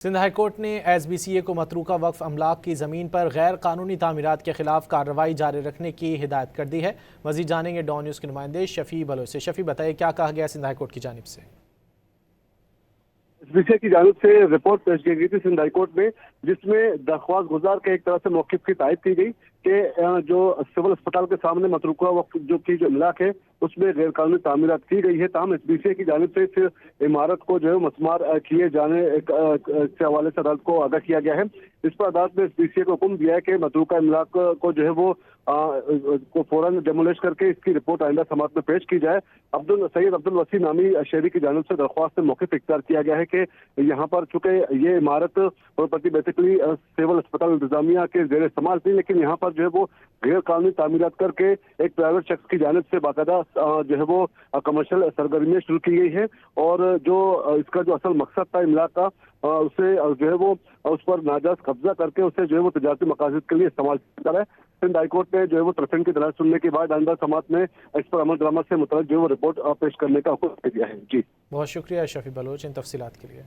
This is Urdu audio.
سندھ ہائی کورٹ نے ایس بی سی اے کو متروکہ وقف املاک کی زمین پر غیر قانونی تعمیرات کے خلاف کارروائی جاری رکھنے کی ہدایت کر دی ہے۔ مزید جانیں گے ڈان نیوز کے نمائندے شفیع بلوچ سے۔ شفیع بتائیے کیا کہا گیا سندھ ہائی کورٹ کی جانب سے؟ ایس بی سی اے کی جانب سے رپورٹ پیش کی گئی تھی سندھ ہائی کورٹ میں، جس میں درخواست گزار کے ایک طرح سے موقف کی تائید کی گئی کہ جو سول اسپتال کے سامنے متروکہ وقف جو املاک ہے اس میں غیر قانونی تعمیرات کی گئی ہے، تاہم ایس بی سی اے کی جانب سے اس عمارت کو جو ہے مسمار کیے جانے کے حوالے سے عدالت کو آگاہ کیا گیا ہے۔ اس پر عدالت نے ایس بی سی اے کو حکم دیا ہے کہ متروکہ املاک کو جو ہے وہ فوراً ڈیمولیش کر کے اس کی رپورٹ آئندہ سماعت میں پیش کی جائے۔ سید عبدالوسیع نامی شہری کی جانب سے درخواست میں موقف اختیار کیا گیا ہے کہ یہاں پر چونکہ یہ عمارت پراپرٹی بیسیکلی سول اسپتال انتظامیہ کے زیر استعمال تھی، لیکن یہاں پر جو ہے وہ غیر قانونی تعمیرات کر کے ایک پرائیویٹ شخص کی جانب سے باقاعدہ جو ہے وہ کمرشل سرگرمیاں شروع کی گئی ہے، اور جو اس کا جو اصل مقصد تھا املاک کا اسے جو ہے وہ اس پر ناجائز قبضہ کر کے اسے جو ہے وہ تجارتی مقاصد کے لیے استعمال کیا ہے۔ سندھ ہائی کورٹ نے جو ہے وہ طرفین کی دلائل سننے کے بعد آئندہ سماعت میں اس پر عمل درآمد سے متعلق جو ہے وہ رپورٹ پیش کرنے کا حکم دیا ہے۔ جی بہت شکریہ شفیع بلوچ ان تفصیلات کے لیے۔